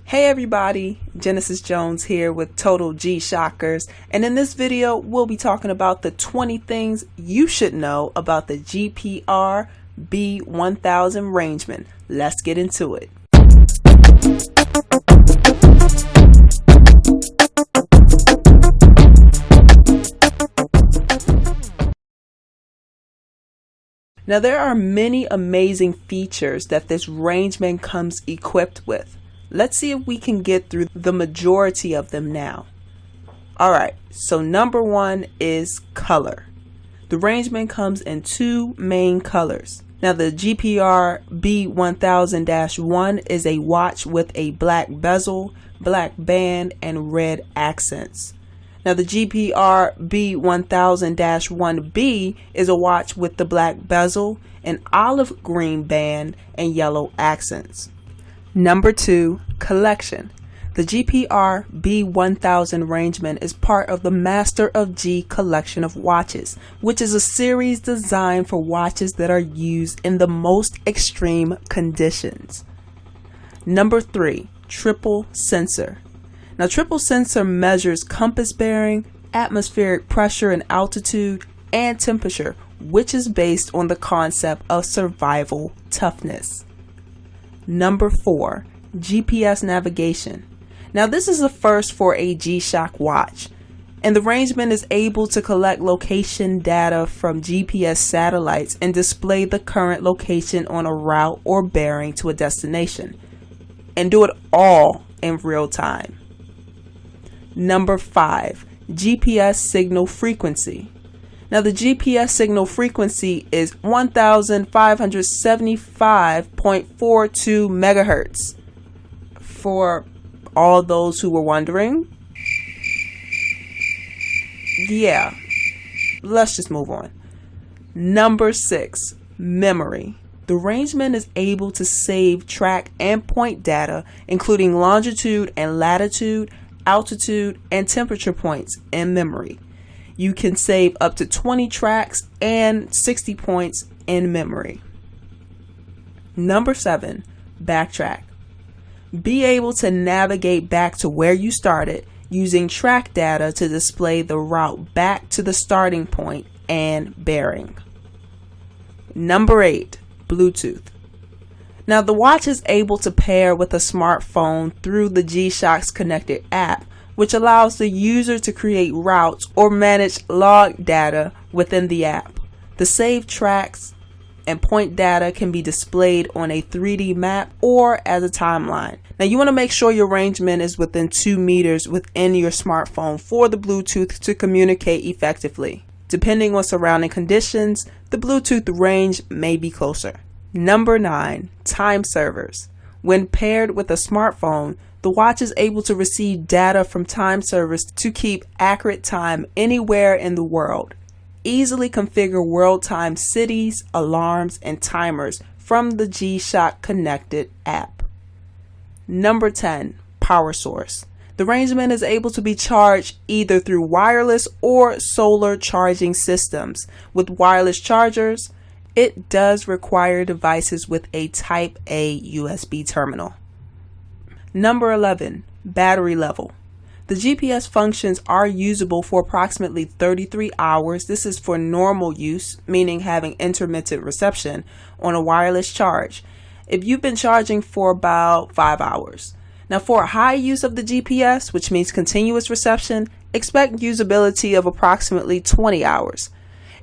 Hey everybody, Genesis Jones here with Total G Shockers, and in this video we'll be talking about the 20 things you should know about the GPR-B1000 Rangeman. Let's get into it. Now there are many amazing features that this Rangeman comes equipped with. Let's see if we can get through the majority of them now. Alright, so number one is color. The Rangeman comes in two main colors. Now the GPR-B1000-1 is a watch with a black bezel, black band, and red accents. Now the GPR-B1000-1B is a watch with the black bezel, an olive green band, and yellow accents. Number two, collection. The GPR-B1000 Rangeman is part of the Master of G collection of watches, which is a series designed for watches that are used in the most extreme conditions. Number three, triple sensor. Now, triple sensor measures compass bearing, atmospheric pressure and altitude, and temperature, which is based on the concept of survival toughness. Number four, GPS navigation. Now this is a first for a G-Shock watch, and the Rangeman is able to collect location data from GPS satellites and display the current location on a route or bearing to a destination, and do it all in real time. Number five, GPS signal frequency. Now the GPS signal frequency is 1575.42 megahertz. For all those who were wondering, yeah, let's just move on. Number six, memory. The Rangeman is able to save track and point data, including longitude and latitude, altitude, and temperature points in memory. You can save up to 20 tracks and 60 points in memory. Number seven, backtrack. Be able to navigate back to where you started using track data to display the route back to the starting point and bearing. Number eight, Bluetooth. Now the watch is able to pair with a smartphone through the G-Shock's connected app, which allows the user to create routes or manage log data within the app. The saved tracks and point data can be displayed on a 3D map or as a timeline. Now you want to make sure your Rangeman is within 2 meters within your smartphone for the Bluetooth to communicate effectively. Depending on surrounding conditions, the Bluetooth range may be closer. Number nine, time servers. When paired with a smartphone, the watch is able to receive data from time servers to keep accurate time anywhere in the world. Easily configure world time cities, alarms, and timers from the G-Shock connected app. Number 10, power source. The Rangeman is able to be charged either through wireless or solar charging systems. With wireless chargers, it does require devices with a Type A USB terminal. Number 11, battery level. The GPS functions are usable for approximately 33 hours. This is for normal use, meaning having intermittent reception on a wireless charge, if you've been charging for about 5 hours. Now for a high use of the GPS, which means continuous reception, expect usability of approximately 20 hours.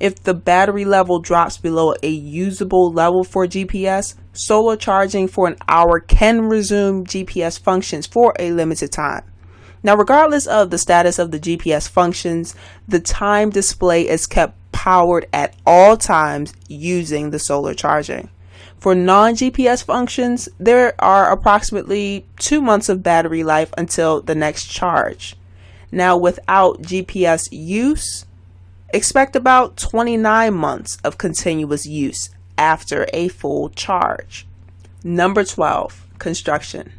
If the battery level drops below a usable level for GPS, solar charging for an hour can resume GPS functions for a limited time. Now, regardless of the status of the GPS functions, the time display is kept powered at all times using the solar charging. For non-GPS functions, there are approximately 2 months of battery life until the next charge. Now, without GPS use, expect about 29 months of continuous use after a full charge. Number 12, construction.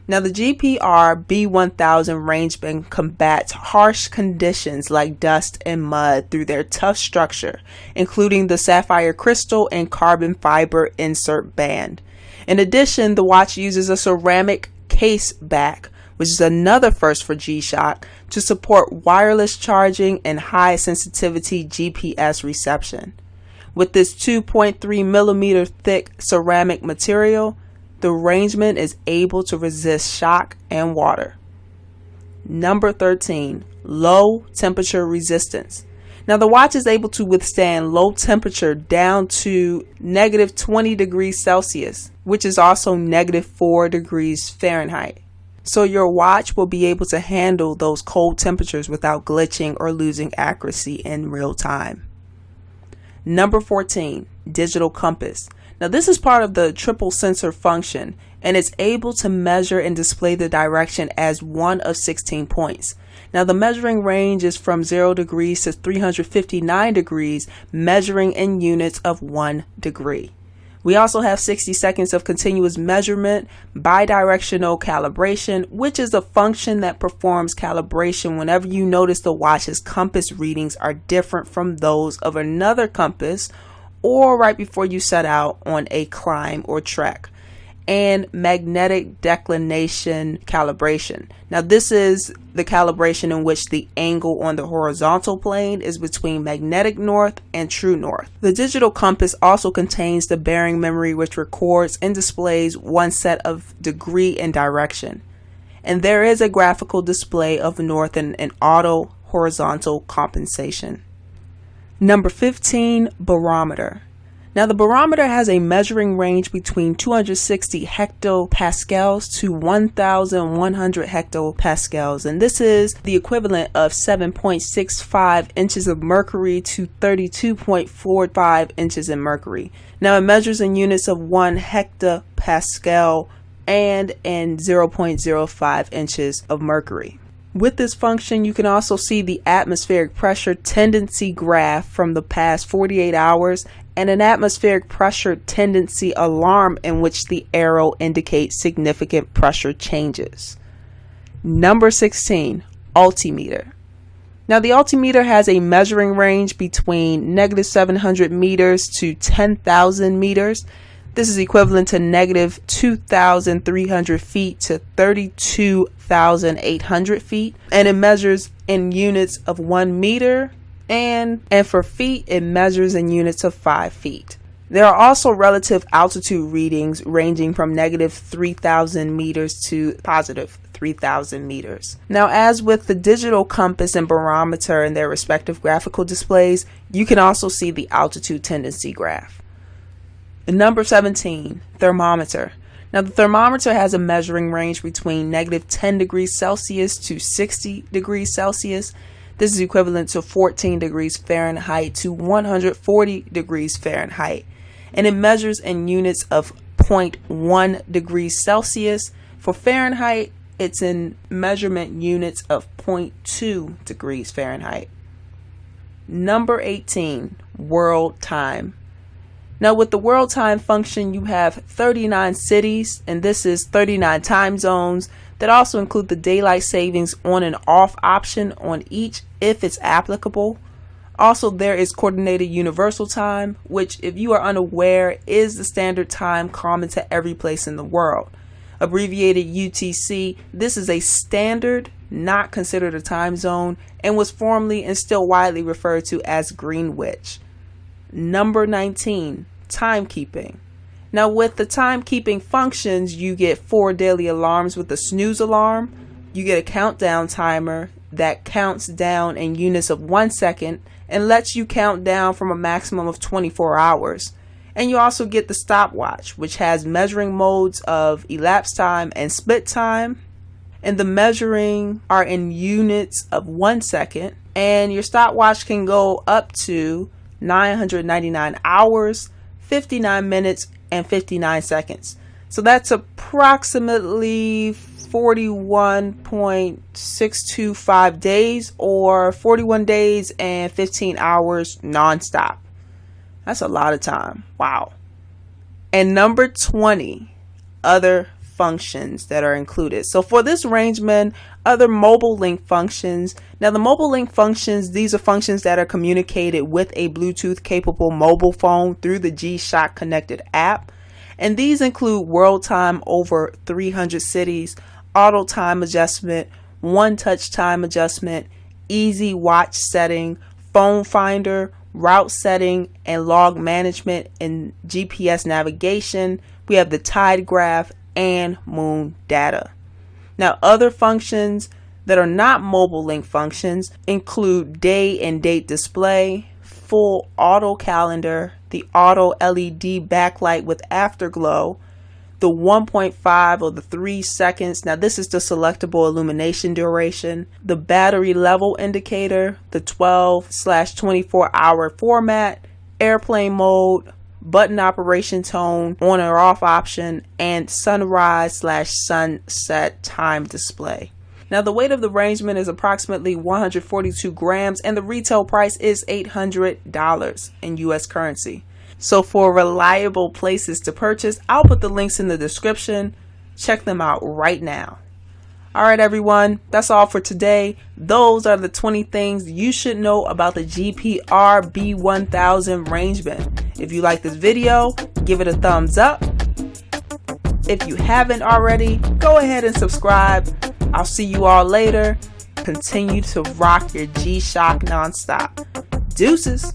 Now the GPR-B1000 Rangeman combats harsh conditions like dust and mud through their tough structure, including the sapphire crystal and carbon fiber insert band. In addition, the watch uses a ceramic case back, which is another first for G-Shock, to support wireless charging and high sensitivity GPS reception. With this 2.3 millimeter thick ceramic material, the Rangeman is able to resist shock and water. Number 13, low temperature resistance. Now the watch is able to withstand low temperature down to negative 20 degrees Celsius, which is also negative 4 degrees Fahrenheit. So your watch will be able to handle those cold temperatures without glitching or losing accuracy in real time. Number 14, digital compass. Now this is part of the triple sensor function, and it's able to measure and display the direction as one of 16 points. Now the measuring range is from 0 degrees to 359 degrees, measuring in units of 1 degree. We also have 60 seconds of continuous measurement, bidirectional calibration, which is a function that performs calibration whenever you notice the watch's compass readings are different from those of another compass, or right before you set out on a climb or trek. And magnetic declination calibration. Now this is the calibration in which the angle on the horizontal plane is between magnetic north and true north. The digital compass also contains the bearing memory, which records and displays one set of degree and direction. And there is a graphical display of north and an auto horizontal compensation. Number 15, barometer. Now the barometer has a measuring range between 260 hectopascals to 1,100 hectopascals, and this is the equivalent of 7.65 inches of mercury to 32.45 inches in mercury. Now it measures in units of 1 hectopascal and in 0.05 inches of mercury. With this function, you can also see the atmospheric pressure tendency graph from the past 48 hours and an atmospheric pressure tendency alarm in which the arrow indicates significant pressure changes. Number 16, altimeter. Now the altimeter has a measuring range between negative 700 meters to 10,000 meters. This is equivalent to negative 2,300 feet to 32,800 feet, and it measures in units of 1 meter, and for feet it measures in units of 5 feet. There are also relative altitude readings ranging from negative 3,000 meters to positive 3,000 meters. Now, as with the digital compass and barometer and their respective graphical displays, you can also see the altitude tendency graph. Number 17, thermometer. Now the thermometer has a measuring range between negative 10 degrees Celsius to 60 degrees Celsius. This is equivalent to 14 degrees Fahrenheit to 140 degrees Fahrenheit. And it measures in units of 0.1 degrees Celsius. For Fahrenheit, it's in measurement units of 0.2 degrees Fahrenheit. Number 18, world time. Now with the world time function, you have 39 cities, and this is 39 time zones that also include the daylight savings on and off option on each if it's applicable. Also, there is coordinated universal time, which, if you are unaware, is the standard time common to every place in the world. Abbreviated UTC, this is a standard, not considered a time zone, and was formerly and still widely referred to as Greenwich. Number 19, timekeeping. Now with the timekeeping functions, you get 4 daily alarms with a snooze alarm. You get a countdown timer that counts down in units of 1 second and lets you count down from a maximum of 24 hours. And you also get the stopwatch, which has measuring modes of elapsed time and split time. And the measuring are in units of 1 second. And your stopwatch can go up to 999 hours, 59 minutes, and 59 seconds. So that's approximately 41.625 days, or 41 days and 15 hours nonstop. That's a lot of time. Wow. And number 20, other functions that are included. So for this Rangeman, other mobile link functions. Now the mobile link functions, these are functions that are communicated with a Bluetooth capable mobile phone through the G-Shock connected app. And these include world time over 300 cities, auto time adjustment, one touch time adjustment, easy watch setting, phone finder, route setting, and log management and GPS navigation. We have the tide graph and moon data. Now, other functions that are not mobile link functions include day and date display, full auto calendar, the auto LED backlight with afterglow, the 1.5 or the 3 seconds. Now this is the selectable illumination duration, the battery level indicator, the 12/24 hour format, airplane mode, button operation tone, on or off option, and sunrise/sunset time display. Now the weight of the Rangeman is approximately 142 grams and the retail price is $800 in US currency. So for reliable places to purchase, I'll put the links in the description. Check them out right now. Alright everyone, that's all for today. Those are the 20 things you should know about the GPR-B1000 Rangeman. If you like this video, give it a thumbs up. If you haven't already, go ahead and subscribe. I'll see you all later. Continue to rock your G-Shock nonstop. Deuces.